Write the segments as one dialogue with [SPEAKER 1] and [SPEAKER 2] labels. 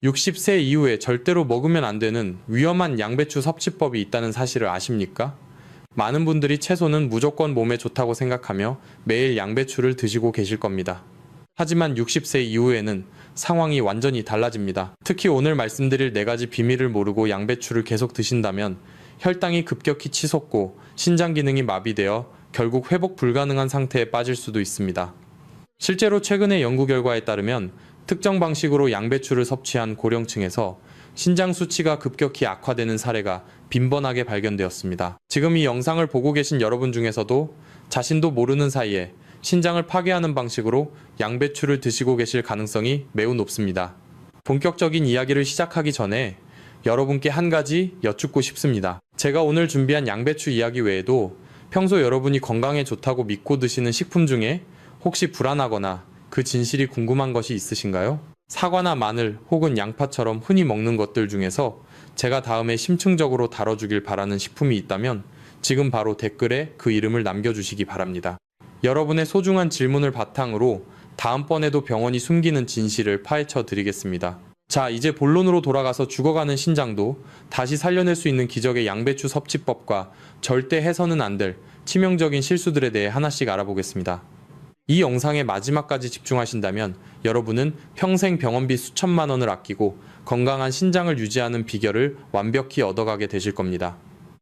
[SPEAKER 1] 60세 이후에 절대로 먹으면 안 되는 위험한 양배추 섭취법이 있다는 사실을 아십니까? 많은 분들이 채소는 무조건 몸에 좋다고 생각하며 매일 양배추를 드시고 계실 겁니다. 하지만 60세 이후에는 상황이 완전히 달라집니다. 특히 오늘 말씀드릴 4가지 비밀을 모르고 양배추를 계속 드신다면 혈당이 급격히 치솟고 신장 기능이 마비되어 결국 회복 불가능한 상태에 빠질 수도 있습니다. 실제로 최근의 연구 결과에 따르면 특정 방식으로 양배추를 섭취한 고령층에서 신장 수치가 급격히 악화되는 사례가 빈번하게 발견되었습니다. 지금 이 영상을 보고 계신 여러분 중에서도 자신도 모르는 사이에 신장을 파괴하는 방식으로 양배추를 드시고 계실 가능성이 매우 높습니다. 본격적인 이야기를 시작하기 전에 여러분께 한 가지 여쭙고 싶습니다. 제가 오늘 준비한 양배추 이야기 외에도 평소 여러분이 건강에 좋다고 믿고 드시는 식품 중에 혹시 불안하거나 그 진실이 궁금한 것이 있으신가요? 사과나 마늘 혹은 양파처럼 흔히 먹는 것들 중에서 제가 다음에 심층적으로 다뤄주길 바라는 식품이 있다면 지금 바로 댓글에 그 이름을 남겨주시기 바랍니다. 여러분의 소중한 질문을 바탕으로 다음번에도 병원이 숨기는 진실을 파헤쳐 드리겠습니다. 자, 이제 본론으로 돌아가서 죽어가는 신장도 다시 살려낼 수 있는 기적의 양배추 섭취법과 절대 해서는 안 될 치명적인 실수들에 대해 하나씩 알아보겠습니다. 이 영상의 마지막까지 집중하신다면 여러분은 평생 병원비 수천만 원을 아끼고 건강한 신장을 유지하는 비결을 완벽히 얻어가게 되실 겁니다.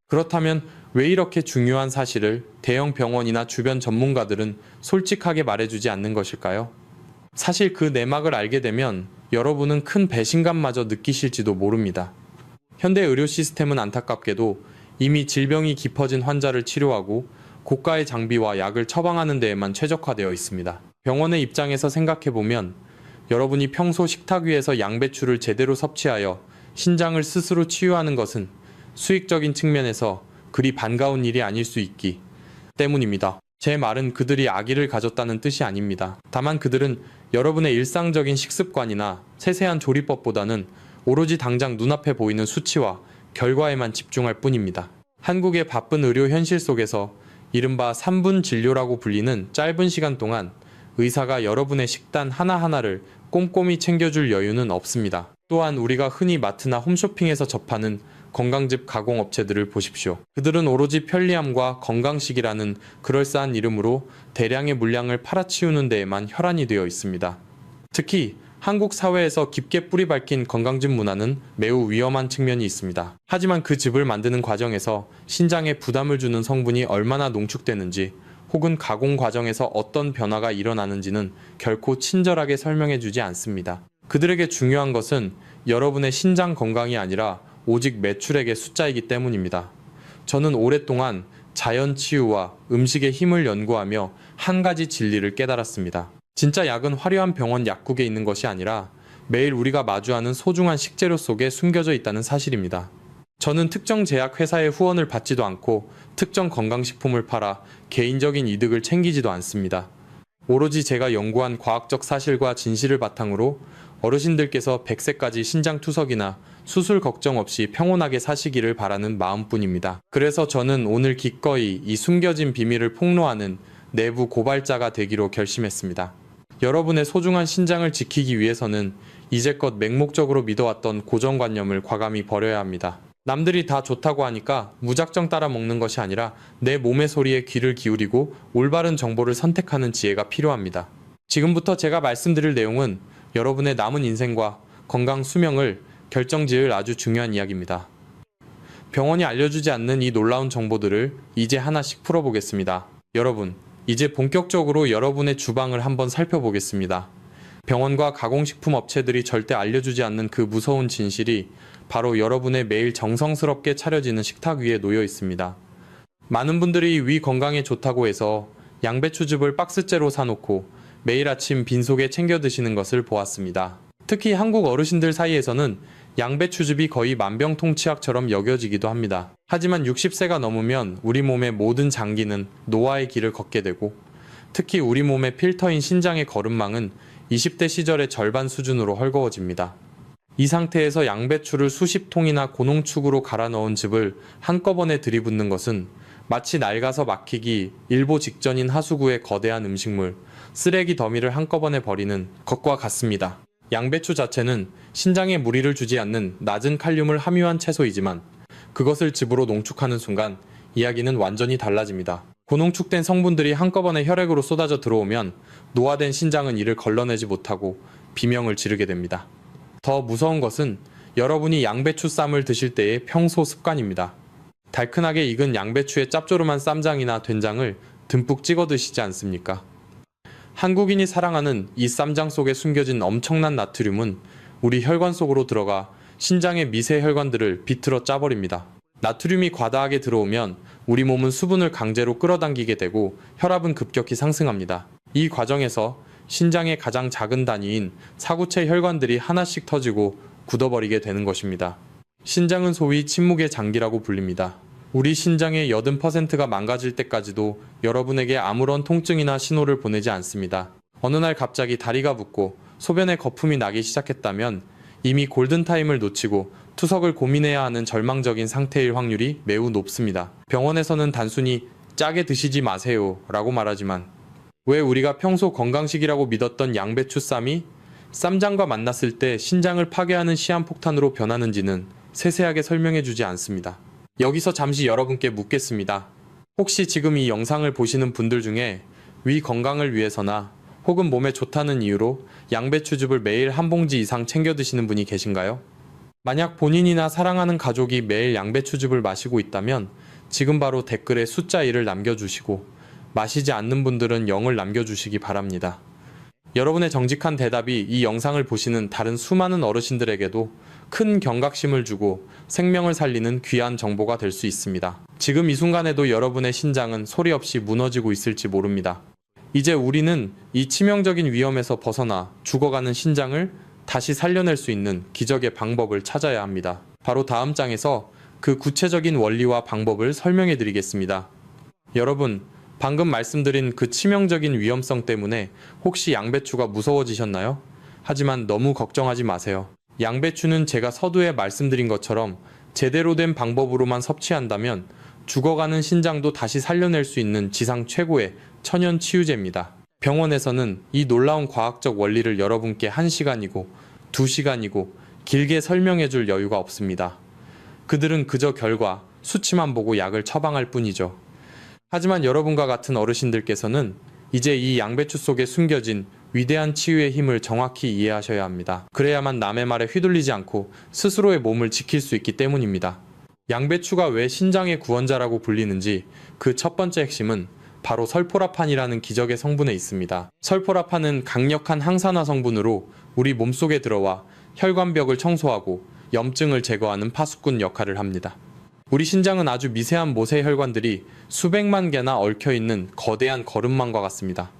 [SPEAKER 1] 그렇다면 왜 이렇게 중요한 사실을 대형 병원이나 주변 전문가들은 솔직하게 말해주지 않는 것일까요? 사실 그 내막을 알게 되면 여러분은 큰 배신감마저 느끼실지도 모릅니다. 현대 의료 시스템은 안타깝게도 이미 질병이 깊어진 환자를 치료하고 고가의 장비와 약을 처방하는 데에만 최적화되어 있습니다. 병원의 입장에서 생각해보면 여러분이 평소 식탁 위에서 양배추를 제대로 섭취하여 신장을 스스로 치유하는 것은 수익적인 측면에서 그리 반가운 일이 아닐 수 있기 때문입니다. 제 말은 그들이 악의를 가졌다는 뜻이 아닙니다. 다만 그들은 여러분의 일상적인 식습관이나 세세한 조리법보다는 오로지 당장 눈앞에 보이는 수치와 결과에만 집중할 뿐입니다. 한국의 바쁜 의료 현실 속에서 이른바 3분 진료라고 불리는 짧은 시간 동안 의사가 여러분의 식단 하나하나를 꼼꼼히 챙겨줄 여유는 없습니다. 또한 우리가 흔히 마트나 홈쇼핑에서 접하는 건강즙 가공업체들을 보십시오. 그들은 오로지 편리함과 건강식이라는 그럴싸한 이름으로 대량의 물량을 팔아치우는 데에만 혈안이 되어 있습니다. 특히 한국 사회에서 깊게 뿌리 박힌 건강즙 문화는 매우 위험한 측면이 있습니다. 하지만 그 즙을 만드는 과정에서 신장에 부담을 주는 성분이 얼마나 농축되는지 혹은 가공 과정에서 어떤 변화가 일어나는지는 결코 친절하게 설명해주지 않습니다. 그들에게 중요한 것은 여러분의 신장 건강이 아니라 오직 매출액의 숫자이기 때문입니다. 저는 오랫동안 자연 치유와 음식의 힘을 연구하며 한 가지 진리를 깨달았습니다. 진짜 약은 화려한 병원 약국에 있는 것이 아니라 매일 우리가 마주하는 소중한 식재료 속에 숨겨져 있다는 사실입니다. 저는 특정 제약 회사의 후원을 받지도 않고 특정 건강식품을 팔아 개인적인 이득을 챙기지도 않습니다. 오로지 제가 연구한 과학적 사실과 진실을 바탕으로 어르신들께서 100세까지 신장투석이나 수술 걱정 없이 평온하게 사시기를 바라는 마음뿐입니다. 그래서 저는 오늘 기꺼이 이 숨겨진 비밀을 폭로하는 내부 고발자가 되기로 결심했습니다. 여러분의 소중한 신장을 지키기 위해서는 이제껏 맹목적으로 믿어왔던 고정관념을 과감히 버려야 합니다. 남들이 다 좋다고 하니까 무작정 따라 먹는 것이 아니라 내 몸의 소리에 귀를 기울이고 올바른 정보를 선택하는 지혜가 필요합니다. 지금부터 제가 말씀드릴 내용은 여러분의 남은 인생과 건강 수명을 결정지을 아주 중요한 이야기입니다. 병원이 알려주지 않는 이 놀라운 정보들을 이제 하나씩 풀어보겠습니다. 여러분, 이제 본격적으로 여러분의 주방을 한번 살펴보겠습니다. 병원과 가공식품 업체들이 절대 알려주지 않는 그 무서운 진실이 바로 여러분의 매일 정성스럽게 차려지는 식탁 위에 놓여 있습니다. 많은 분들이 위 건강에 좋다고 해서 양배추즙을 박스째로 사놓고 매일 아침 빈속에 챙겨 드시는 것을 보았습니다. 특히 한국 어르신들 사이에서는 양배추즙이 거의 만병통치약처럼 여겨지기도 합니다. 하지만 60세가 넘으면 우리 몸의 모든 장기는 노화의 길을 걷게 되고 특히 우리 몸의 필터인 신장의 거름망은 20대 시절의 절반 수준으로 헐거워집니다. 이 상태에서 양배추를 수십 통이나 고농축으로 갈아 넣은 즙을 한꺼번에 들이붓는 것은 마치 낡아서 막히기 일보 직전인 하수구의 거대한 음식물, 쓰레기 더미를 한꺼번에 버리는 것과 같습니다. 양배추 자체는 신장에 무리를 주지 않는 낮은 칼륨을 함유한 채소이지만 그것을 즙으로 농축하는 순간 이야기는 완전히 달라집니다. 고농축된 성분들이 한꺼번에 혈액으로 쏟아져 들어오면 노화된 신장은 이를 걸러내지 못하고 비명을 지르게 됩니다. 더 무서운 것은 여러분이 양배추 쌈을 드실 때의 평소 습관입니다. 달큰하게 익은 양배추의 짭조름한 쌈장이나 된장을 듬뿍 찍어 드시지 않습니까? 한국인이 사랑하는 이 쌈장 속에 숨겨진 엄청난 나트륨은 우리 혈관 속으로 들어가 신장의 미세 혈관들을 비틀어 짜버립니다. 나트륨이 과다하게 들어오면 우리 몸은 수분을 강제로 끌어당기게 되고 혈압은 급격히 상승합니다. 이 과정에서 신장의 가장 작은 단위인 사구체 혈관들이 하나씩 터지고 굳어버리게 되는 것입니다. 신장은 소위 침묵의 장기라고 불립니다. 우리 신장의 80%가 망가질 때까지도 여러분에게 아무런 통증이나 신호를 보내지 않습니다. 어느 날 갑자기 다리가 붓고 소변에 거품이 나기 시작했다면 이미 골든타임을 놓치고 투석을 고민해야 하는 절망적인 상태일 확률이 매우 높습니다. 병원에서는 단순히 짜게 드시지 마세요 라고 말하지만 왜 우리가 평소 건강식이라고 믿었던 양배추 쌈이 쌈장과 만났을 때 신장을 파괴하는 시한폭탄으로 변하는지는 세세하게 설명해 주지 않습니다. 여기서 잠시 여러분께 묻겠습니다. 혹시 지금 이 영상을 보시는 분들 중에 위 건강을 위해서나 혹은 몸에 좋다는 이유로 양배추즙을 매일 한 봉지 이상 챙겨 드시는 분이 계신가요? 만약 본인이나 사랑하는 가족이 매일 양배추즙을 마시고 있다면 지금 바로 댓글에 숫자 1을 남겨주시고 마시지 않는 분들은 0을 남겨주시기 바랍니다. 여러분의 정직한 대답이 이 영상을 보시는 다른 수많은 어르신들에게도 큰 경각심을 주고 생명을 살리는 귀한 정보가 될 수 있습니다. 지금 이 순간에도 여러분의 신장은 소리 없이 무너지고 있을지 모릅니다. 이제 우리는 이 치명적인 위험에서 벗어나 죽어가는 신장을 다시 살려낼 수 있는 기적의 방법을 찾아야 합니다. 바로 다음 장에서 그 구체적인 원리와 방법을 설명해 드리겠습니다. 여러분, 방금 말씀드린 그 치명적인 위험성 때문에 혹시 양배추가 무서워지셨나요? 하지만 너무 걱정하지 마세요. 양배추는 제가 서두에 말씀드린 것처럼 제대로 된 방법으로만 섭취한다면 죽어가는 신장도 다시 살려낼 수 있는 지상 최고의 천연 치유제입니다. 병원에서는 이 놀라운 과학적 원리를 여러분께 1시간이고 2시간이고 길게 설명해 줄 여유가 없습니다. 그들은 그저 결과, 수치만 보고 약을 처방할 뿐이죠. 하지만 여러분과 같은 어르신들께서는 이제 이 양배추 속에 숨겨진 위대한 치유의 힘을 정확히 이해하셔야 합니다. 그래야만 남의 말에 휘둘리지 않고 스스로의 몸을 지킬 수 있기 때문입니다. 양배추가 왜 신장의 구원자라고 불리는지 그 첫 번째 핵심은 바로 설포라판이라는 기적의 성분에 있습니다. 설포라판은 강력한 항산화 성분으로 우리 몸속에 들어와 혈관벽을 청소하고 염증을 제거하는 파수꾼 역할을 합니다. 우리 신장은 아주 미세한 모세 혈관들이 수백만 개나 얽혀있는 거대한 거름망과 같습니다.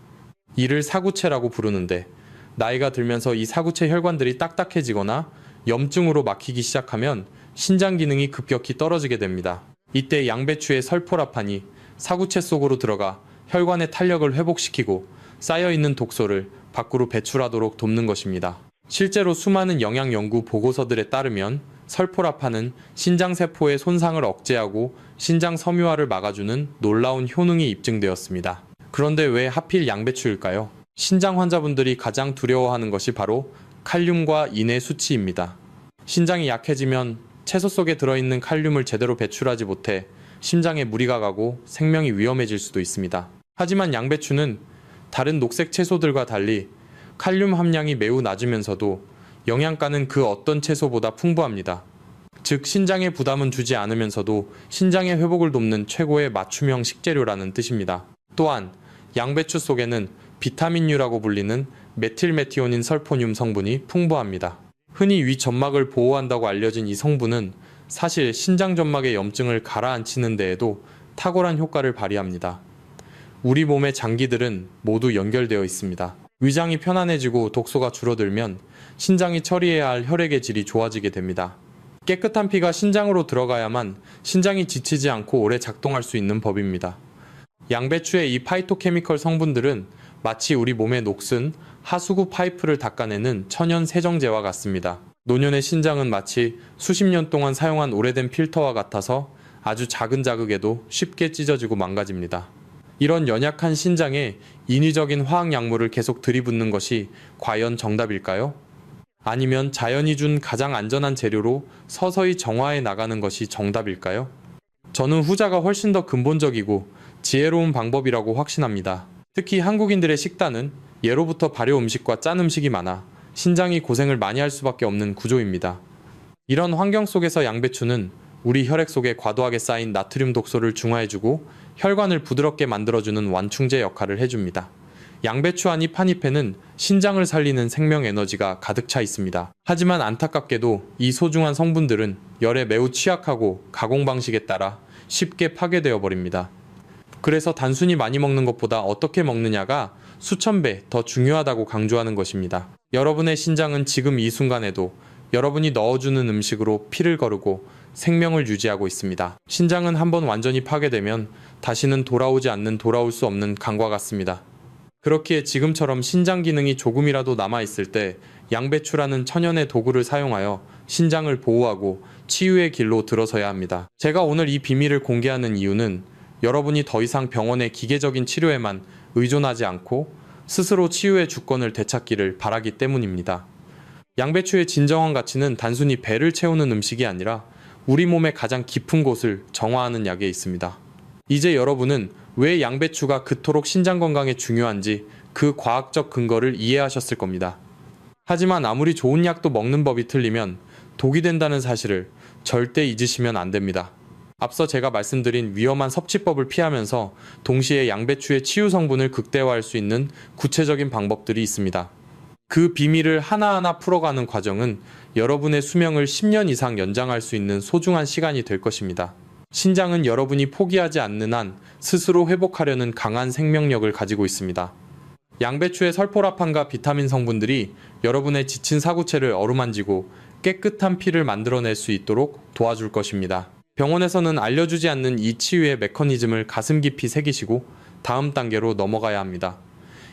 [SPEAKER 1] 이를 사구체라고 부르는데 나이가 들면서 이 사구체 혈관들이 딱딱해지거나 염증으로 막히기 시작하면 신장 기능이 급격히 떨어지게 됩니다. 이때 양배추의 설포라판이 사구체 속으로 들어가 혈관의 탄력을 회복시키고 쌓여있는 독소를 밖으로 배출하도록 돕는 것입니다. 실제로 수많은 영양 연구 보고서들에 따르면 설포라판은 신장세포의 손상을 억제하고 신장 섬유화를 막아주는 놀라운 효능이 입증되었습니다. 그런데 왜 하필 양배추일까요? 신장 환자분들이 가장 두려워하는 것이 바로 칼륨과 인의 수치입니다. 신장이 약해지면 채소 속에 들어있는 칼륨을 제대로 배출하지 못해 심장에 무리가 가고 생명이 위험해질 수도 있습니다. 하지만 양배추는 다른 녹색 채소들과 달리 칼륨 함량이 매우 낮으면서도 영양가는 그 어떤 채소보다 풍부합니다. 즉 신장에 부담은 주지 않으면서도 신장의 회복을 돕는 최고의 맞춤형 식재료라는 뜻입니다. 또한 양배추 속에는 비타민유라고 불리는 메틸메티오닌 설포늄 성분이 풍부합니다. 흔히 위 점막을 보호한다고 알려진 이 성분은 사실 신장 점막의 염증을 가라앉히는 데에도 탁월한 효과를 발휘합니다. 우리 몸의 장기들은 모두 연결되어 있습니다. 위장이 편안해지고 독소가 줄어들면 신장이 처리해야 할 혈액의 질이 좋아지게 됩니다. 깨끗한 피가 신장으로 들어가야만 신장이 지치지 않고 오래 작동할 수 있는 법입니다. 양배추의 이 파이토케미컬 성분들은 마치 우리 몸의 녹슨 하수구 파이프를 닦아내는 천연 세정제와 같습니다. 노년의 신장은 마치 수십 년 동안 사용한 오래된 필터와 같아서 아주 작은 자극에도 쉽게 찢어지고 망가집니다. 이런 연약한 신장에 인위적인 화학 약물을 계속 들이붓는 것이 과연 정답일까요? 아니면 자연이 준 가장 안전한 재료로 서서히 정화해 나가는 것이 정답일까요? 저는 후자가 훨씬 더 근본적이고 지혜로운 방법이라고 확신합니다. 특히 한국인들의 식단은 예로부터 발효 음식과 짠 음식이 많아 신장이 고생을 많이 할 수밖에 없는 구조입니다. 이런 환경 속에서 양배추는 우리 혈액 속에 과도하게 쌓인 나트륨 독소를 중화해주고 혈관을 부드럽게 만들어주는 완충제 역할을 해줍니다. 양배추 한 잎 한 잎에는 신장을 살리는 생명 에너지가 가득 차 있습니다. 하지만 안타깝게도 이 소중한 성분들은 열에 매우 취약하고 가공 방식에 따라 쉽게 파괴되어 버립니다. 그래서 단순히 많이 먹는 것보다 어떻게 먹느냐가 수천 배 더 중요하다고 강조하는 것입니다. 여러분의 신장은 지금 이 순간에도 여러분이 넣어주는 음식으로 피를 거르고 생명을 유지하고 있습니다. 신장은 한번 완전히 파괴되면 다시는 돌아올 수 없는 강과 같습니다. 그렇기에 지금처럼 신장 기능이 조금이라도 남아있을 때 양배추라는 천연의 도구를 사용하여 신장을 보호하고 치유의 길로 들어서야 합니다. 제가 오늘 이 비밀을 공개하는 이유는 여러분이 더 이상 병원의 기계적인 치료에만 의존하지 않고 스스로 치유의 주권을 되찾기를 바라기 때문입니다. 양배추의 진정한 가치는 단순히 배를 채우는 음식이 아니라 우리 몸의 가장 깊은 곳을 정화하는 약에 있습니다. 이제 여러분은 왜 양배추가 그토록 신장 건강에 중요한지 그 과학적 근거를 이해하셨을 겁니다. 하지만 아무리 좋은 약도 먹는 법이 틀리면 독이 된다는 사실을 절대 잊으시면 안 됩니다. 앞서 제가 말씀드린 위험한 섭취법을 피하면서 동시에 양배추의 치유 성분을 극대화할 수 있는 구체적인 방법들이 있습니다. 그 비밀을 하나하나 풀어가는 과정은 여러분의 수명을 10년 이상 연장할 수 있는 소중한 시간이 될 것입니다. 신장은 여러분이 포기하지 않는 한 스스로 회복하려는 강한 생명력을 가지고 있습니다. 양배추의 설포라판과 비타민 성분들이 여러분의 지친 사구체를 어루만지고 깨끗한 피를 만들어낼 수 있도록 도와줄 것입니다. 병원에서는 알려주지 않는 이 치유의 메커니즘을 가슴 깊이 새기시고 다음 단계로 넘어가야 합니다.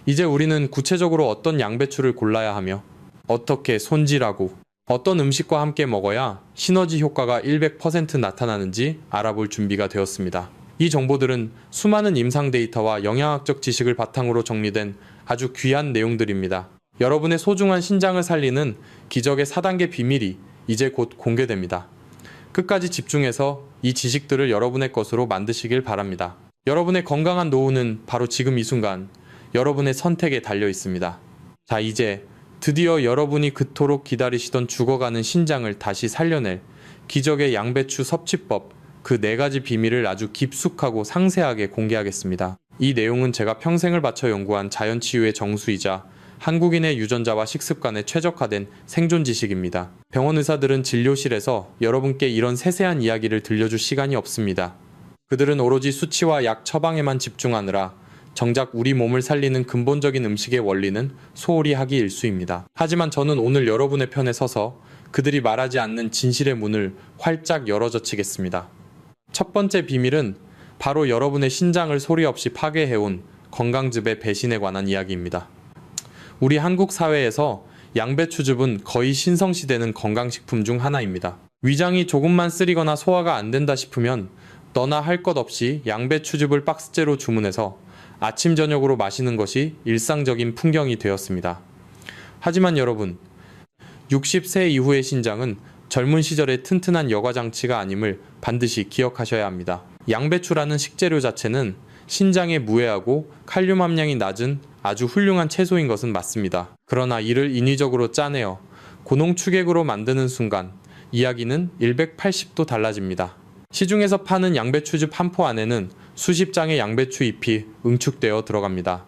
[SPEAKER 1] 이제 우리는 구체적으로 어떤 양배추를 골라야 하며 어떻게 손질하고 어떤 음식과 함께 먹어야 시너지 효과가 100% 나타나는지 알아볼 준비가 되었습니다. 이 정보들은 수많은 임상 데이터와 영양학적 지식을 바탕으로 정리된 아주 귀한 내용들입니다. 여러분의 소중한 신장을 살리는 기적의 4단계 비밀이 이제 곧 공개됩니다. 끝까지 집중해서 이 지식들을 여러분의 것으로 만드시길 바랍니다. 여러분의 건강한 노후는 바로 지금 이 순간 여러분의 선택에 달려 있습니다. 자, 이제 드디어 여러분이 그토록 기다리시던 죽어가는 신장을 다시 살려낼 기적의 양배추 섭취법, 그 4가지 비밀을 아주 깊숙하고 상세하게 공개하겠습니다. 이 내용은 제가 평생을 바쳐 연구한 자연치유의 정수이자 한국인의 유전자와 식습관에 최적화된 생존 지식입니다. 병원 의사들은 진료실에서 여러분께 이런 세세한 이야기를 들려줄 시간이 없습니다. 그들은 오로지 수치와 약 처방에만 집중하느라 정작 우리 몸을 살리는 근본적인 음식의 원리는 소홀히 하기 일쑤입니다. 하지만 저는 오늘 여러분의 편에 서서 그들이 말하지 않는 진실의 문을 활짝 열어젖히겠습니다. 첫 번째 비밀은 바로 여러분의 신장을 소리 없이 파괴해온 건강즙의 배신에 관한 이야기입니다. 우리 한국 사회에서 양배추즙은 거의 신성시되는 건강식품 중 하나입니다. 위장이 조금만 쓰리거나 소화가 안 된다 싶으면 너나 할 것 없이 양배추즙을 박스째로 주문해서 아침 저녁으로 마시는 것이 일상적인 풍경이 되었습니다. 하지만 여러분, 60세 이후의 신장은 젊은 시절의 튼튼한 여과장치가 아님을 반드시 기억하셔야 합니다. 양배추라는 식재료 자체는 신장에 무해하고 칼륨 함량이 낮은 아주 훌륭한 채소인 것은 맞습니다. 그러나 이를 인위적으로 짜내어 고농축액으로 만드는 순간 이야기는 180도 달라집니다. 시중에서 파는 양배추즙 한 포 안에는 수십 장의 양배추 잎이 응축되어 들어갑니다.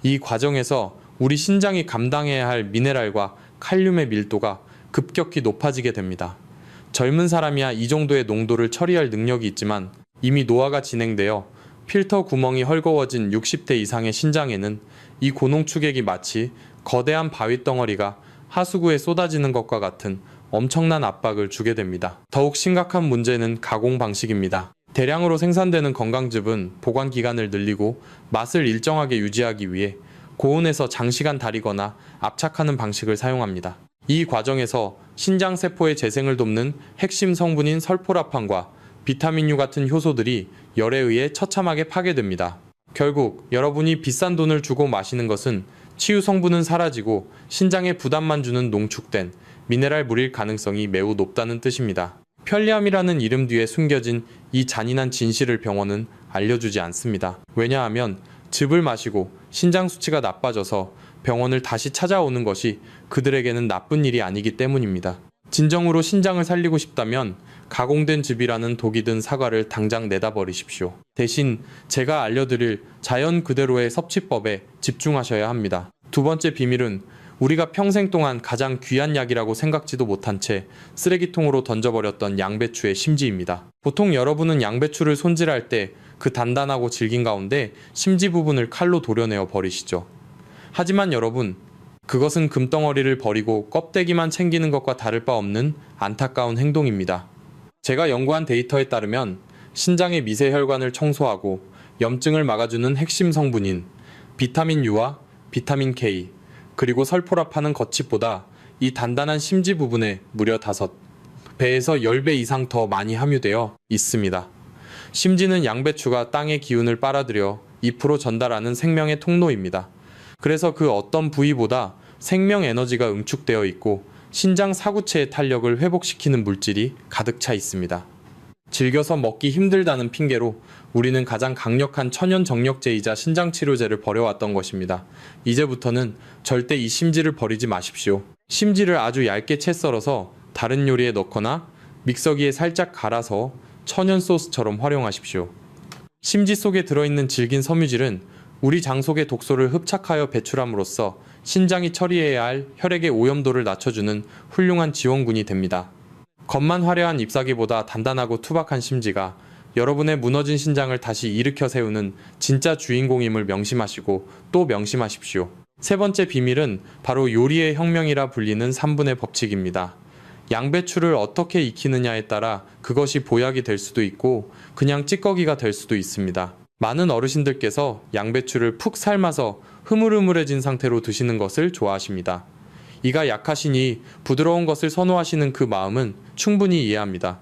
[SPEAKER 1] 이 과정에서 우리 신장이 감당해야 할 미네랄과 칼륨의 밀도가 급격히 높아지게 됩니다. 젊은 사람이야 이 정도의 농도를 처리할 능력이 있지만 이미 노화가 진행되어 필터 구멍이 헐거워진 60대 이상의 신장에는 이 고농축액이 마치 거대한 바위 덩어리가 하수구에 쏟아지는 것과 같은 엄청난 압박을 주게 됩니다. 더욱 심각한 문제는 가공 방식입니다. 대량으로 생산되는 건강즙은 보관 기간을 늘리고 맛을 일정하게 유지하기 위해 고온에서 장시간 달이거나 압착하는 방식을 사용합니다. 이 과정에서 신장세포의 재생을 돕는 핵심 성분인 설포라판과 비타민U 같은 효소들이 열에 의해 처참하게 파괴됩니다. 결국 여러분이 비싼 돈을 주고 마시는 것은 치유 성분은 사라지고 신장에 부담만 주는 농축된 미네랄물일 가능성이 매우 높다는 뜻입니다. 편리함이라는 이름 뒤에 숨겨진 이 잔인한 진실을 병원은 알려주지 않습니다. 왜냐하면 즙을 마시고 신장 수치가 나빠져서 병원을 다시 찾아오는 것이 그들에게는 나쁜 일이 아니기 때문입니다. 진정으로 신장을 살리고 싶다면 가공된 즙이라는 독이 든 사과를 당장 내다 버리십시오. 대신 제가 알려드릴 자연 그대로의 섭취법에 집중하셔야 합니다. 두 번째 비밀은 우리가 평생 동안 가장 귀한 약이라고 생각지도 못한 채 쓰레기통으로 던져버렸던 양배추의 심지입니다. 보통 여러분은 양배추를 손질할 때 그 단단하고 질긴 가운데 심지 부분을 칼로 도려내어 버리시죠. 하지만 여러분, 그것은 금덩어리를 버리고 껍데기만 챙기는 것과 다를 바 없는 안타까운 행동입니다. 제가 연구한 데이터에 따르면 신장의 미세혈관을 청소하고 염증을 막아주는 핵심 성분인 비타민 U와 비타민 K, 그리고 설포라판은 겉칩보다 이 단단한 심지 부분에 무려 5배에서 10배 이상 더 많이 함유되어 있습니다. 심지는 양배추가 땅의 기운을 빨아들여 잎으로 전달하는 생명의 통로입니다. 그래서 그 어떤 부위보다 생명 에너지가 응축되어 있고 신장 사구체의 탄력을 회복시키는 물질이 가득 차 있습니다. 질겨서 먹기 힘들다는 핑계로 우리는 가장 강력한 천연 정력제이자 신장치료제를 버려왔던 것입니다. 이제부터는 절대 이 심지를 버리지 마십시오. 심지를 아주 얇게 채 썰어서 다른 요리에 넣거나 믹서기에 살짝 갈아서 천연 소스처럼 활용하십시오. 심지 속에 들어있는 질긴 섬유질은 우리 장 속의 독소를 흡착하여 배출함으로써 신장이 처리해야 할 혈액의 오염도를 낮춰주는 훌륭한 지원군이 됩니다. 겉만 화려한 잎사귀보다 단단하고 투박한 심지가 여러분의 무너진 신장을 다시 일으켜 세우는 진짜 주인공임을 명심하시고 또 명심하십시오. 세 번째 비밀은 바로 요리의 혁명이라 불리는 3분의 법칙입니다. 양배추를 어떻게 익히느냐에 따라 그것이 보약이 될 수도 있고 그냥 찌꺼기가 될 수도 있습니다. 많은 어르신들께서 양배추를 푹 삶아서 흐물흐물해진 상태로 드시는 것을 좋아하십니다. 이가 약하시니 부드러운 것을 선호하시는 그 마음은 충분히 이해합니다.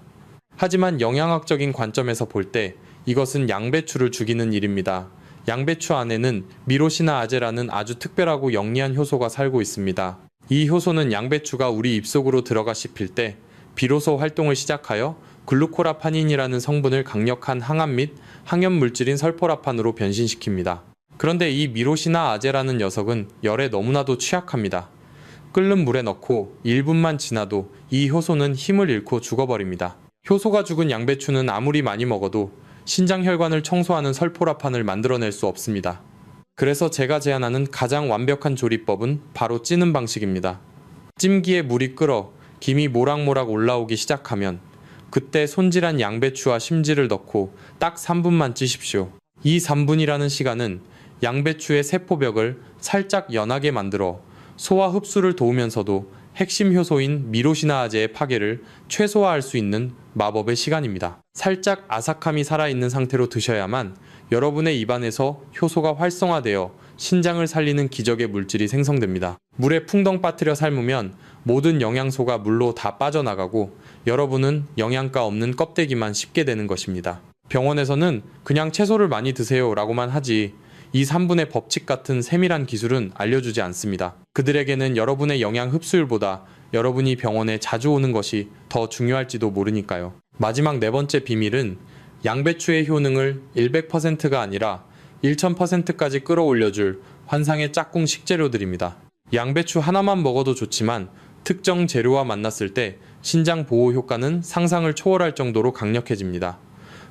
[SPEAKER 1] 하지만 영양학적인 관점에서 볼 때 이것은 양배추를 죽이는 일입니다. 양배추 안에는 미로시나아제라는 아주 특별하고 영리한 효소가 살고 있습니다. 이 효소는 양배추가 우리 입속으로 들어가 씹힐 때 비로소 활동을 시작하여 글루코라파닌이라는 성분을 강력한 항암 및 항염 물질인 설포라판으로 변신시킵니다. 그런데 이 미로시나아제라는 녀석은 열에 너무나도 취약합니다. 끓는 물에 넣고 1분만 지나도 이 효소는 힘을 잃고 죽어버립니다. 효소가 죽은 양배추는 아무리 많이 먹어도 신장혈관을 청소하는 설포라판을 만들어낼 수 없습니다. 그래서 제가 제안하는 가장 완벽한 조리법은 바로 찌는 방식입니다. 찜기에 물이 끓어 김이 모락모락 올라오기 시작하면 그때 손질한 양배추와 심지를 넣고 딱 3분만 찌십시오. 이 3분이라는 시간은 양배추의 세포벽을 살짝 연하게 만들어 소화 흡수를 도우면서도 핵심 효소인 미로시나아제의 파괴를 최소화할 수 있는 마법의 시간입니다. 살짝 아삭함이 살아있는 상태로 드셔야만 여러분의 입안에서 효소가 활성화되어 신장을 살리는 기적의 물질이 생성됩니다. 물에 풍덩 빠뜨려 삶으면 모든 영양소가 물로 다 빠져나가고 여러분은 영양가 없는 껍데기만 씹게 되는 것입니다. 병원에서는 그냥 채소를 많이 드세요 라고만 하지 이 3분의 법칙 같은 세밀한 기술은 알려주지 않습니다. 그들에게는 여러분의 영양 흡수율보다 여러분이 병원에 자주 오는 것이 더 중요할지도 모르니까요. 마지막 네 번째 비밀은 양배추의 효능을 100%가 아니라 1000%까지 끌어올려줄 환상의 짝꿍 식재료들입니다. 양배추 하나만 먹어도 좋지만 특정 재료와 만났을 때 신장 보호 효과는 상상을 초월할 정도로 강력해집니다.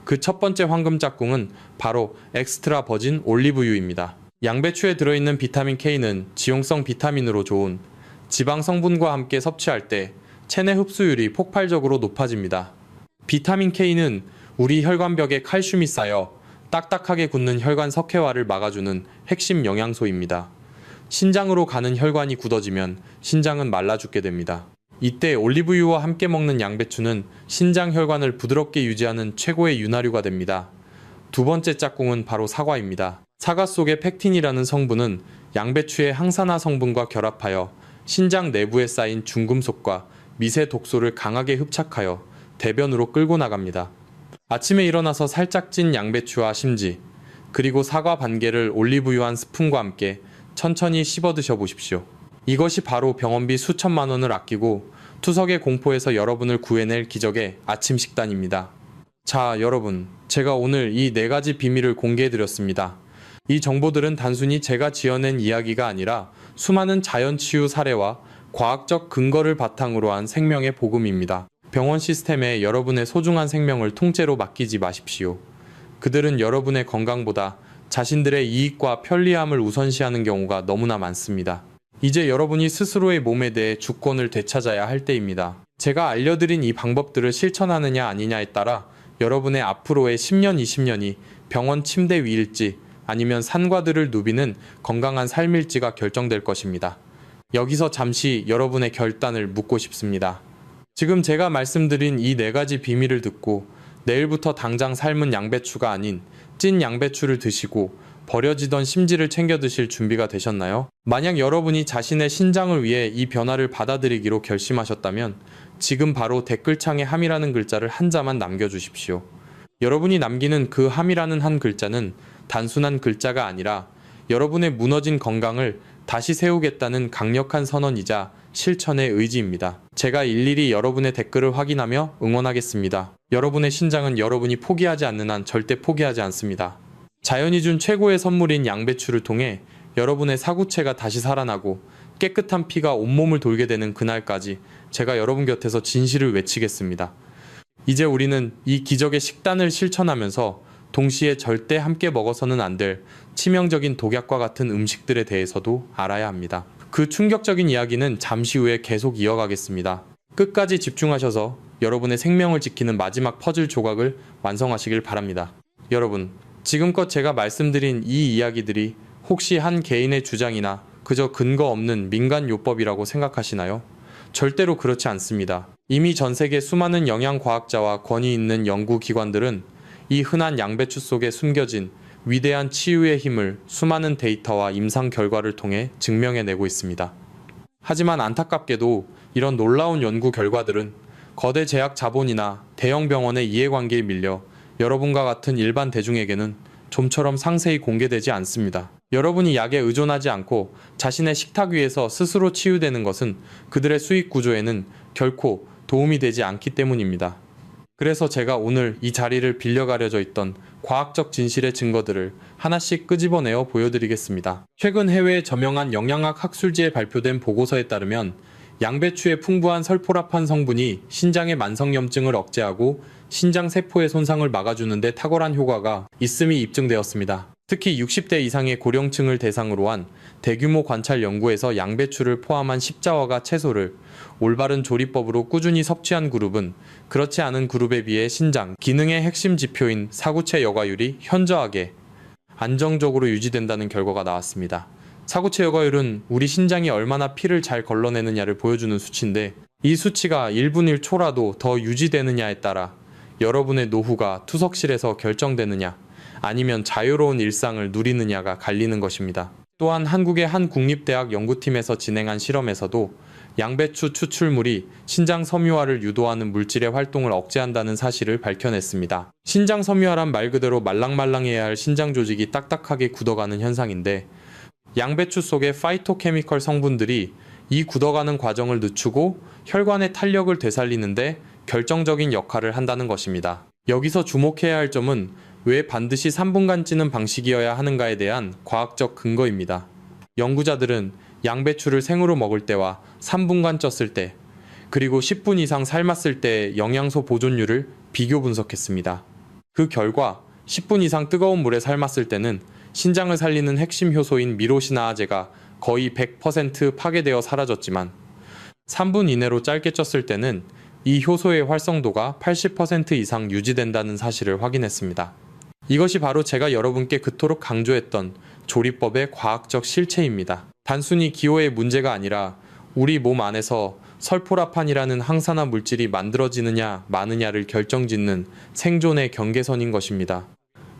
[SPEAKER 1] 그 첫 번째 황금 짝꿍은 바로 엑스트라 버진 올리브유입니다. 양배추에 들어있는 비타민 K는 지용성 비타민으로 좋은 지방 성분과 함께 섭취할 때 체내 흡수율이 폭발적으로 높아집니다. 비타민 K는 우리 혈관벽에 칼슘이 쌓여 딱딱하게 굳는 혈관 석회화를 막아주는 핵심 영양소입니다. 신장으로 가는 혈관이 굳어지면 신장은 말라 죽게 됩니다. 이때 올리브유와 함께 먹는 양배추는 신장 혈관을 부드럽게 유지하는 최고의 윤활유가 됩니다. 두 번째 짝꿍은 바로 사과입니다. 사과 속의 펙틴이라는 성분은 양배추의 항산화 성분과 결합하여 신장 내부에 쌓인 중금속과 미세 독소를 강하게 흡착하여 대변으로 끌고 나갑니다. 아침에 일어나서 살짝 찐 양배추와 심지, 그리고 사과 반 개를 올리브유 한 스푼과 함께 천천히 씹어 드셔보십시오. 이것이 바로 병원비 수천만 원을 아끼고 투석의 공포에서 여러분을 구해낼 기적의 아침 식단입니다. 자, 여러분, 제가 오늘 이 4가지 비밀을 공개해드렸습니다. 이 정보들은 단순히 제가 지어낸 이야기가 아니라 수많은 자연치유 사례와 과학적 근거를 바탕으로 한 생명의 복음입니다. 병원 시스템에 여러분의 소중한 생명을 통째로 맡기지 마십시오. 그들은 여러분의 건강보다 자신들의 이익과 편리함을 우선시하는 경우가 너무나 많습니다. 이제 여러분이 스스로의 몸에 대해 주권을 되찾아야 할 때입니다. 제가 알려드린 이 방법들을 실천하느냐 아니냐에 따라 여러분의 앞으로의 10년, 20년이 병원 침대 위일지 아니면 산과들을 누비는 건강한 삶일지가 결정될 것입니다. 여기서 잠시 여러분의 결단을 묻고 싶습니다. 지금 제가 말씀드린 이 4가지 비밀을 듣고 내일부터 당장 삶은 양배추가 아닌 찐 양배추를 드시고 버려지던 심지를 챙겨 드실 준비가 되셨나요? 만약 여러분이 자신의 신장을 위해 이 변화를 받아들이기로 결심하셨다면 지금 바로 댓글창에 함이라는 글자를 한 자만 남겨주십시오. 여러분이 남기는 그 함이라는 한 글자는 단순한 글자가 아니라 여러분의 무너진 건강을 다시 세우겠다는 강력한 선언이자 실천의 의지입니다. 제가 일일이 여러분의 댓글을 확인하며 응원하겠습니다. 여러분의 신장은 여러분이 포기하지 않는 한 절대 포기하지 않습니다. 자연이 준 최고의 선물인 양배추를 통해 여러분의 사구체가 다시 살아나고 깨끗한 피가 온몸을 돌게 되는 그날까지 제가 여러분 곁에서 진실을 외치겠습니다. 이제 우리는 이 기적의 식단을 실천하면서 동시에 절대 함께 먹어서는 안 될 치명적인 독약과 같은 음식들에 대해서도 알아야 합니다. 그 충격적인 이야기는 잠시 후에 계속 이어가겠습니다. 끝까지 집중하셔서 여러분의 생명을 지키는 마지막 퍼즐 조각을 완성하시길 바랍니다. 여러분, 지금껏 제가 말씀드린 이 이야기들이 혹시 한 개인의 주장이나 그저 근거 없는 민간요법이라고 생각하시나요? 절대로 그렇지 않습니다. 이미 전 세계 수많은 영양과학자와 권위 있는 연구기관들은 이 흔한 양배추 속에 숨겨진 위대한 치유의 힘을 수많은 데이터와 임상 결과를 통해 증명해내고 있습니다. 하지만 안타깝게도 이런 놀라운 연구 결과들은 거대 제약 자본이나 대형 병원의 이해관계에 밀려 여러분과 같은 일반 대중에게는 좀처럼 상세히 공개되지 않습니다. 여러분이 약에 의존하지 않고 자신의 식탁 위에서 스스로 치유되는 것은 그들의 수익 구조에는 결코 도움이 되지 않기 때문입니다. 그래서 제가 오늘 이 자리를 빌려가려져 있던 과학적 진실의 증거들을 하나씩 끄집어내어 보여드리겠습니다. 최근 해외의 저명한 영양학 학술지에 발표된 보고서에 따르면 양배추의 풍부한 설포라판 성분이 신장의 만성염증을 억제하고 신장 세포의 손상을 막아주는 데 탁월한 효과가 있음이 입증되었습니다. 특히 60대 이상의 고령층을 대상으로 한 대규모 관찰 연구에서 양배추를 포함한 십자화가 채소를 올바른 조리법으로 꾸준히 섭취한 그룹은 그렇지 않은 그룹에 비해 신장 기능의 핵심 지표인 사구체 여과율이 현저하게 안정적으로 유지된다는 결과가 나왔습니다. 사구체 여과율은 우리 신장이 얼마나 피를 잘 걸러내느냐를 보여주는 수치인데 이 수치가 1분 1초라도 더 유지되느냐에 따라 여러분의 노후가 투석실에서 결정되느냐 아니면 자유로운 일상을 누리느냐가 갈리는 것입니다. 또한 한국의 한 국립대학 연구팀에서 진행한 실험에서도 양배추 추출물이 신장 섬유화를 유도하는 물질의 활동을 억제한다는 사실을 밝혀냈습니다. 신장 섬유화란 말 그대로 말랑말랑해야 할 신장 조직이 딱딱하게 굳어가는 현상인데 양배추 속의 파이토케미컬 성분들이 이 굳어가는 과정을 늦추고 혈관의 탄력을 되살리는데 결정적인 역할을 한다는 것입니다. 여기서 주목해야 할 점은 왜 반드시 3분간 찌는 방식이어야 하는가에 대한 과학적 근거입니다. 연구자들은 양배추를 생으로 먹을 때와 3분간 쪘을 때, 그리고 10분 이상 삶았을 때의 영양소 보존율을 비교 분석했습니다. 그 결과 10분 이상 뜨거운 물에 삶았을 때는 신장을 살리는 핵심 효소인 미로시나아제가 거의 100% 파괴되어 사라졌지만 3분 이내로 짧게 쪘을 때는 이 효소의 활성도가 80% 이상 유지된다는 사실을 확인했습니다. 이것이 바로 제가 여러분께 그토록 강조했던 조리법의 과학적 실체입니다. 단순히 기호의 문제가 아니라 우리 몸 안에서 설포라판이라는 항산화 물질이 만들어지느냐 마느냐를 결정짓는 생존의 경계선인 것입니다.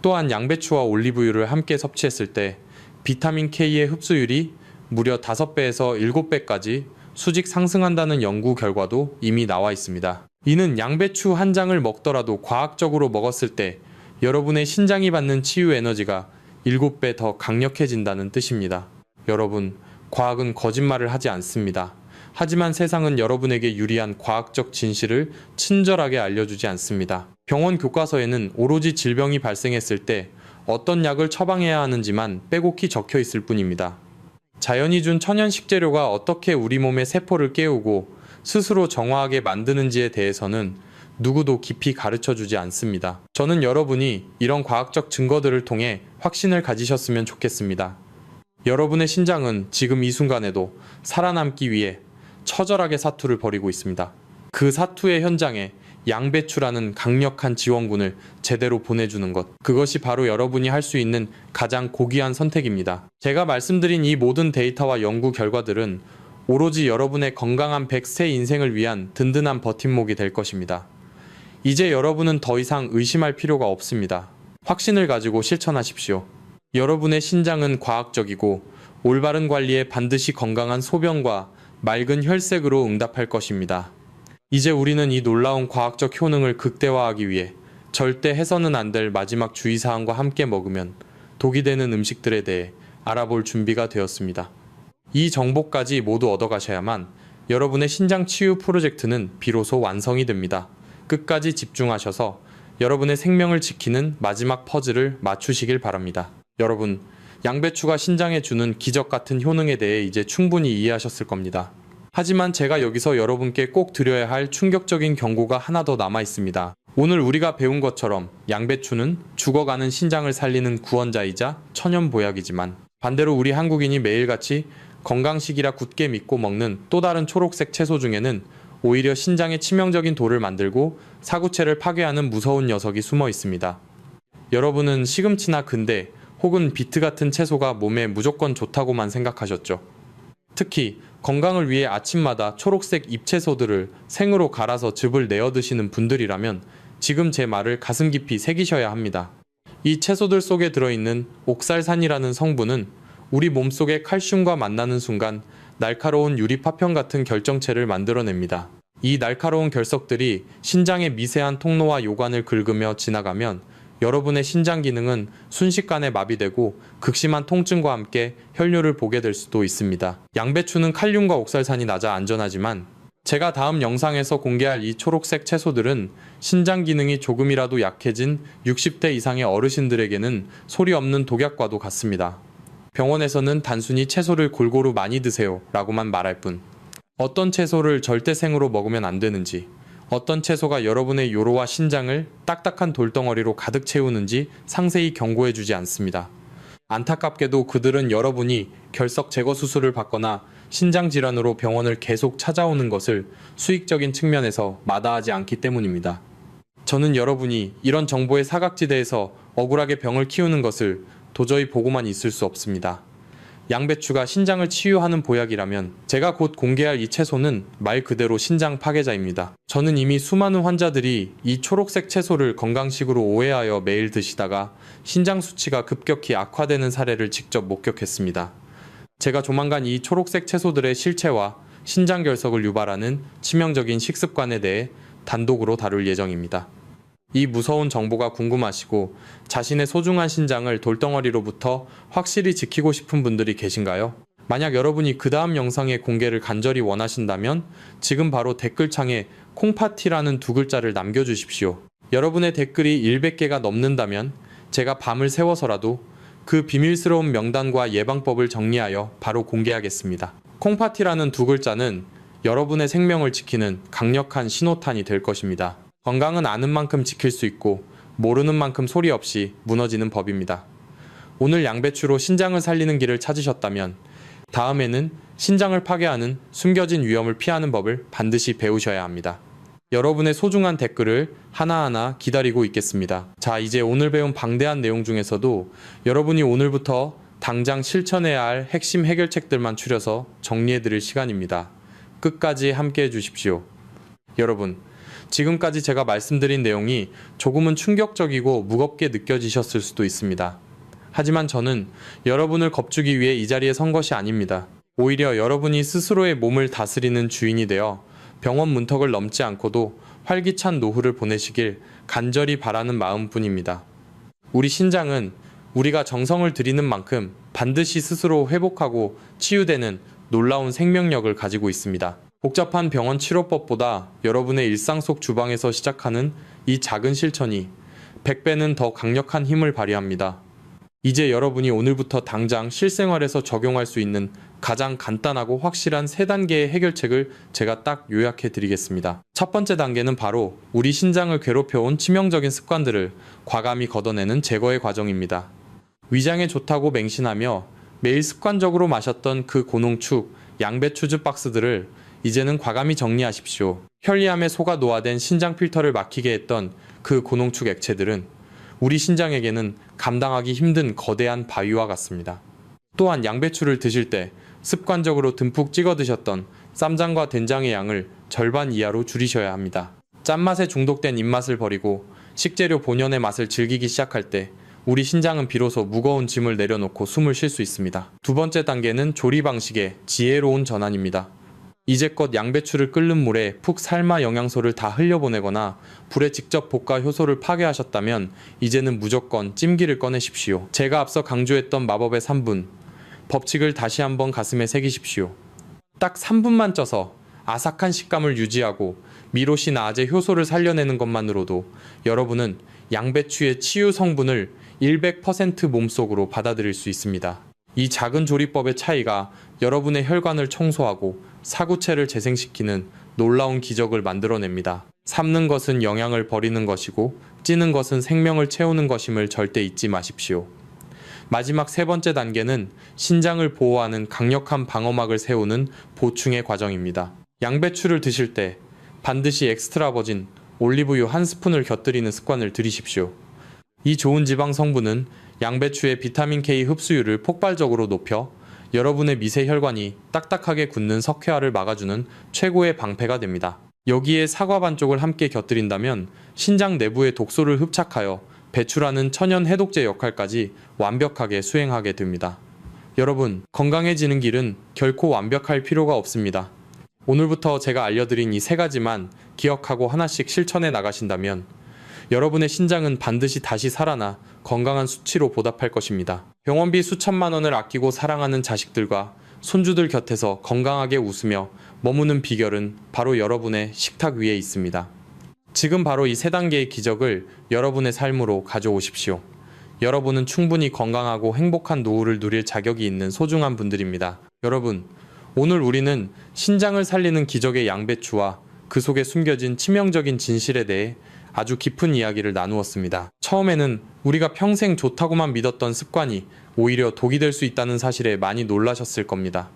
[SPEAKER 1] 또한 양배추와 올리브유를 함께 섭취했을 때 비타민 K의 흡수율이 무려 5배에서 7배까지 수직 상승한다는 연구 결과도 이미 나와 있습니다. 이는 양배추 한 장을 먹더라도 과학적으로 먹었을 때 여러분의 신장이 받는 치유 에너지가 7배 더 강력해진다는 뜻입니다. 여러분, 과학은 거짓말을 하지 않습니다. 하지만 세상은 여러분에게 유리한 과학적 진실을 친절하게 알려주지 않습니다. 병원 교과서에는 오로지 질병이 발생했을 때 어떤 약을 처방해야 하는지만 빼곡히 적혀 있을 뿐입니다. 자연이 준 천연 식재료가 어떻게 우리 몸의 세포를 깨우고 스스로 정화하게 만드는지에 대해서는 누구도 깊이 가르쳐 주지 않습니다. 저는 여러분이 이런 과학적 증거들을 통해 확신을 가지셨으면 좋겠습니다. 여러분의 신장은 지금 이 순간에도 살아남기 위해 처절하게 사투를 벌이고 있습니다. 그 사투의 현장에 양배추라는 강력한 지원군을 제대로 보내주는 것. 그것이 바로 여러분이 할 수 있는 가장 고귀한 선택입니다. 제가 말씀드린 이 모든 데이터와 연구 결과들은 오로지 여러분의 건강한 100세 인생을 위한 든든한 버팀목이 될 것입니다. 이제 여러분은 더 이상 의심할 필요가 없습니다. 확신을 가지고 실천하십시오. 여러분의 신장은 과학적이고 올바른 관리에 반드시 건강한 소변과 맑은 혈색으로 응답할 것입니다. 이제 우리는 이 놀라운 과학적 효능을 극대화하기 위해 절대 해서는 안 될 마지막 주의사항과 함께 먹으면 독이 되는 음식들에 대해 알아볼 준비가 되었습니다. 이 정보까지 모두 얻어가셔야만 여러분의 신장 치유 프로젝트는 비로소 완성이 됩니다. 끝까지 집중하셔서 여러분의 생명을 지키는 마지막 퍼즐을 맞추시길 바랍니다. 여러분, 양배추가 신장에 주는 기적 같은 효능에 대해 이제 충분히 이해하셨을 겁니다. 하지만 제가 여기서 여러분께 꼭 드려야 할 충격적인 경고가 하나 더 남아 있습니다. 오늘 우리가 배운 것처럼 양배추는 죽어가는 신장을 살리는 구원자이자 천연보약이지만 반대로 우리 한국인이 매일같이 건강식이라 굳게 믿고 먹는 또 다른 초록색 채소 중에는 오히려 신장에 치명적인 돌을 만들고 사구체를 파괴하는 무서운 녀석이 숨어 있습니다. 여러분은 시금치나 근대 혹은 비트 같은 채소가 몸에 무조건 좋다고만 생각하셨죠. 특히 건강을 위해 아침마다 초록색 잎채소들을 생으로 갈아서 즙을 내어 드시는 분들이라면 지금 제 말을 가슴 깊이 새기셔야 합니다. 이 채소들 속에 들어있는 옥살산이라는 성분은 우리 몸속의 칼슘과 만나는 순간 날카로운 유리파편 같은 결정체를 만들어냅니다. 이 날카로운 결석들이 신장의 미세한 통로와 요관을 긁으며 지나가면 여러분의 신장 기능은 순식간에 마비되고 극심한 통증과 함께 혈뇨를 보게 될 수도 있습니다. 양배추는 칼륨과 옥살산이 낮아 안전하지만 제가 다음 영상에서 공개할 이 초록색 채소들은 신장 기능이 조금이라도 약해진 60대 이상의 어르신들에게는 소리 없는 독약과도 같습니다. 병원에서는 단순히 채소를 골고루 많이 드세요 라고만 말할 뿐 어떤 채소를 절대 생으로 먹으면 안 되는지, 어떤 채소가 여러분의 요로와 신장을 딱딱한 돌덩어리로 가득 채우는지 상세히 경고해주지 않습니다. 안타깝게도 그들은 여러분이 결석 제거 수술을 받거나 신장 질환으로 병원을 계속 찾아오는 것을 수익적인 측면에서 마다하지 않기 때문입니다. 저는 여러분이 이런 정보의 사각지대에서 억울하게 병을 키우는 것을 도저히 보고만 있을 수 없습니다. 양배추가 신장을 치유하는 보약이라면 제가 곧 공개할 이 채소는 말 그대로 신장 파괴자입니다. 저는 이미 수많은 환자들이 이 초록색 채소를 건강식으로 오해하여 매일 드시다가 신장 수치가 급격히 악화되는 사례를 직접 목격했습니다. 제가 조만간 이 초록색 채소들의 실체와 신장 결석을 유발하는 치명적인 식습관에 대해 단독으로 다룰 예정입니다. 이 무서운 정보가 궁금하시고 자신의 소중한 신장을 돌덩어리로부터 확실히 지키고 싶은 분들이 계신가요? 만약 여러분이 그 다음 영상의 공개를 간절히 원하신다면 지금 바로 댓글창에 콩파티라는 두 글자를 남겨주십시오. 여러분의 댓글이 100개가 넘는다면 제가 밤을 새워서라도 그 비밀스러운 명단과 예방법을 정리하여 바로 공개하겠습니다. 콩파티라는 두 글자는 여러분의 생명을 지키는 강력한 신호탄이 될 것입니다. 건강은 아는 만큼 지킬 수 있고 모르는 만큼 소리 없이 무너지는 법입니다. 오늘 양배추로 신장을 살리는 길을 찾으셨다면 다음에는 신장을 파괴하는 숨겨진 위험을 피하는 법을 반드시 배우셔야 합니다. 여러분의 소중한 댓글을 하나하나 기다리고 있겠습니다. 자, 이제 오늘 배운 방대한 내용 중에서도 여러분이 오늘부터 당장 실천해야 할 핵심 해결책들만 추려서 정리해드릴 시간입니다. 끝까지 함께 해주십시오. 여러분, 지금까지 제가 말씀드린 내용이 조금은 충격적이고 무겁게 느껴지셨을 수도 있습니다. 하지만 저는 여러분을 겁주기 위해 이 자리에 선 것이 아닙니다. 오히려 여러분이 스스로의 몸을 다스리는 주인이 되어 병원 문턱을 넘지 않고도 활기찬 노후를 보내시길 간절히 바라는 마음뿐입니다. 우리 신장은 우리가 정성을 들이는 만큼 반드시 스스로 회복하고 치유되는 놀라운 생명력을 가지고 있습니다. 복잡한 병원 치료법보다 여러분의 일상 속 주방에서 시작하는 이 작은 실천이 100배는 더 강력한 힘을 발휘합니다. 이제 여러분이 오늘부터 당장 실생활에서 적용할 수 있는 가장 간단하고 확실한 3단계의 해결책을 제가 딱 요약해 드리겠습니다. 첫 번째 단계는 바로 우리 신장을 괴롭혀온 치명적인 습관들을 과감히 걷어내는 제거의 과정입니다. 위장에 좋다고 맹신하며 매일 습관적으로 마셨던 그 고농축, 양배추즙 박스들을 이제는 과감히 정리하십시오. 편리함에 속아 노화된 신장 필터를 막히게 했던 그 고농축 액체들은 우리 신장에게는 감당하기 힘든 거대한 바위와 같습니다. 또한 양배추를 드실 때 습관적으로 듬뿍 찍어 드셨던 쌈장과 된장의 양을 절반 이하로 줄이셔야 합니다. 짠맛에 중독된 입맛을 버리고 식재료 본연의 맛을 즐기기 시작할 때 우리 신장은 비로소 무거운 짐을 내려놓고 숨을 쉴 수 있습니다. 두 번째 단계는 조리 방식의 지혜로운 전환입니다. 이제껏 양배추를 끓는 물에 푹 삶아 영양소를 다 흘려보내거나 불에 직접 볶아 효소를 파괴하셨다면 이제는 무조건 찜기를 꺼내십시오. 제가 앞서 강조했던 마법의 3분, 법칙을 다시 한번 가슴에 새기십시오. 딱 3분만 쪄서 아삭한 식감을 유지하고 미로시나 아재 효소를 살려내는 것만으로도 여러분은 양배추의 치유 성분을 100% 몸속으로 받아들일 수 있습니다. 이 작은 조리법의 차이가 여러분의 혈관을 청소하고 사구체를 재생시키는 놀라운 기적을 만들어냅니다. 삶는 것은 영양을 버리는 것이고 찌는 것은 생명을 채우는 것임을 절대 잊지 마십시오. 마지막 3번째 단계는 신장을 보호하는 강력한 방어막을 세우는 보충의 과정입니다. 양배추를 드실 때 반드시 엑스트라 버진 올리브유 1스푼을 곁들이는 습관을 들이십시오. 이 좋은 지방 성분은 양배추의 비타민 K 흡수율을 폭발적으로 높여 여러분의 미세 혈관이 딱딱하게 굳는 석회화를 막아주는 최고의 방패가 됩니다. 여기에 사과 반쪽을 함께 곁들인다면 신장 내부의 독소를 흡착하여 배출하는 천연 해독제 역할까지 완벽하게 수행하게 됩니다. 여러분, 건강해지는 길은 결코 완벽할 필요가 없습니다. 오늘부터 제가 알려드린 이 3가지만 기억하고 하나씩 실천해 나가신다면 여러분의 신장은 반드시 다시 살아나 건강한 수치로 보답할 것입니다. 병원비 수천만 원을 아끼고 사랑하는 자식들과 손주들 곁에서 건강하게 웃으며 머무는 비결은 바로 여러분의 식탁 위에 있습니다. 지금 바로 이 3단계의 기적을 여러분의 삶으로 가져오십시오. 여러분은 충분히 건강하고 행복한 노후를 누릴 자격이 있는 소중한 분들입니다. 여러분, 오늘 우리는 신장을 살리는 기적의 양배추와 그 속에 숨겨진 치명적인 진실에 대해 아주 깊은 이야기를 나누었습니다. 처음에는 우리가 평생 좋다고만 믿었던 습관이 오히려 독이 될 수 있다는 사실에 많이 놀라셨을 겁니다.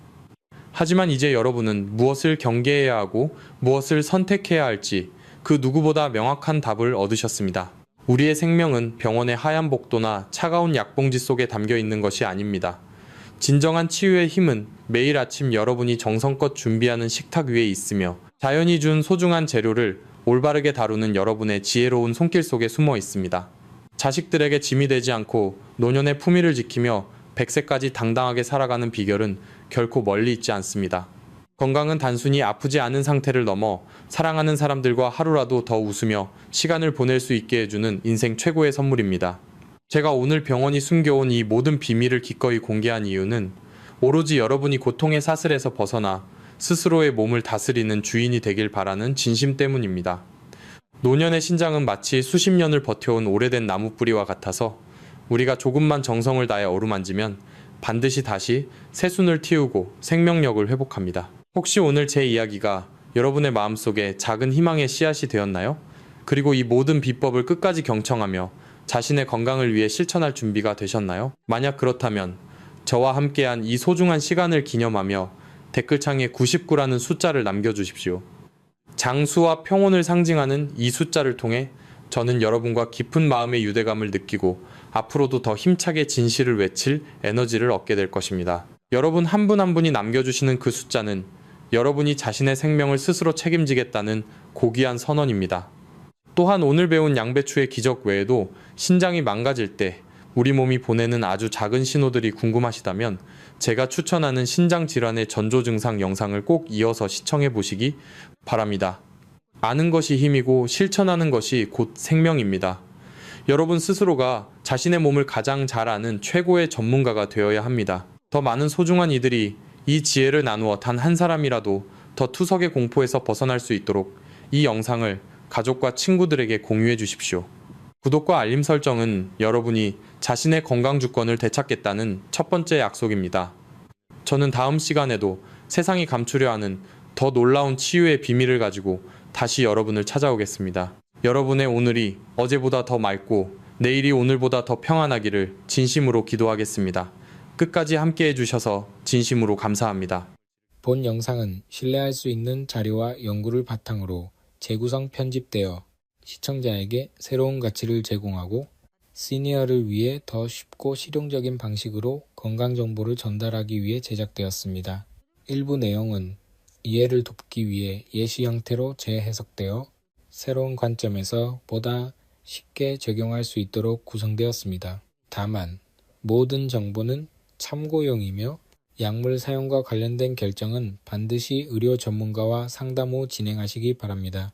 [SPEAKER 1] 하지만 이제 여러분은 무엇을 경계해야 하고 무엇을 선택해야 할지 그 누구보다 명확한 답을 얻으셨습니다. 우리의 생명은 병원의 하얀 복도나 차가운 약봉지 속에 담겨 있는 것이 아닙니다. 진정한 치유의 힘은 매일 아침 여러분이 정성껏 준비하는 식탁 위에 있으며 자연이 준 소중한 재료를 올바르게 다루는 여러분의 지혜로운 손길 속에 숨어 있습니다. 자식들에게 짐이 되지 않고 노년의 품위를 지키며 100세까지 당당하게 살아가는 비결은 결코 멀리 있지 않습니다. 건강은 단순히 아프지 않은 상태를 넘어 사랑하는 사람들과 하루라도 더 웃으며 시간을 보낼 수 있게 해주는 인생 최고의 선물입니다. 제가 오늘 병원이 숨겨온 이 모든 비밀을 기꺼이 공개한 이유는 오로지 여러분이 고통의 사슬에서 벗어나 스스로의 몸을 다스리는 주인이 되길 바라는 진심 때문입니다. 노년의 신장은 마치 수십 년을 버텨온 오래된 나무뿌리와 같아서 우리가 조금만 정성을 다해 어루만지면 반드시 다시 새순을 틔우고 생명력을 회복합니다. 혹시 오늘 제 이야기가 여러분의 마음속에 작은 희망의 씨앗이 되었나요? 그리고 이 모든 비법을 끝까지 경청하며 자신의 건강을 위해 실천할 준비가 되셨나요? 만약 그렇다면 저와 함께한 이 소중한 시간을 기념하며 댓글창에 99라는 숫자를 남겨주십시오. 장수와 평온을 상징하는 이 숫자를 통해 저는 여러분과 깊은 마음의 유대감을 느끼고 앞으로도 더 힘차게 진실을 외칠 에너지를 얻게 될 것입니다. 여러분 한 분 한 분이 남겨주시는 그 숫자는 여러분이 자신의 생명을 스스로 책임지겠다는 고귀한 선언입니다. 또한 오늘 배운 양배추의 기적 외에도 신장이 망가질 때 우리 몸이 보내는 아주 작은 신호들이 궁금하시다면 제가 추천하는 신장 질환의 전조 증상 영상을 꼭 이어서 시청해 보시기 바랍니다. 아는 것이 힘이고 실천하는 것이 곧 생명입니다. 여러분 스스로가 자신의 몸을 가장 잘 아는 최고의 전문가가 되어야 합니다. 더 많은 소중한 이들이 이 지혜를 나누어 단 한 사람이라도 더 투석의 공포에서 벗어날 수 있도록 이 영상을 가족과 친구들에게 공유해 주십시오. 구독과 알림 설정은 여러분이 자신의 건강 주권을 되찾겠다는 첫 번째 약속입니다. 저는 다음 시간에도 세상이 감추려 하는 더 놀라운 치유의 비밀을 가지고 다시 여러분을 찾아오겠습니다. 여러분의 오늘이 어제보다 더 맑고 내일이 오늘보다 더 평안하기를 진심으로 기도하겠습니다. 끝까지 함께 해주셔서 진심으로 감사합니다.
[SPEAKER 2] 본 영상은 신뢰할 수 있는 자료와 연구를 바탕으로 재구성 편집되어 시청자에게 새로운 가치를 제공하고 시니어를 위해 더 쉽고 실용적인 방식으로 건강 정보를 전달하기 위해 제작되었습니다. 일부 내용은 이해를 돕기 위해 예시 형태로 재해석되어 새로운 관점에서 보다 쉽게 적용할 수 있도록 구성되었습니다. 다만 모든 정보는 참고용이며 약물 사용과 관련된 결정은 반드시 의료 전문가와 상담 후 진행하시기 바랍니다.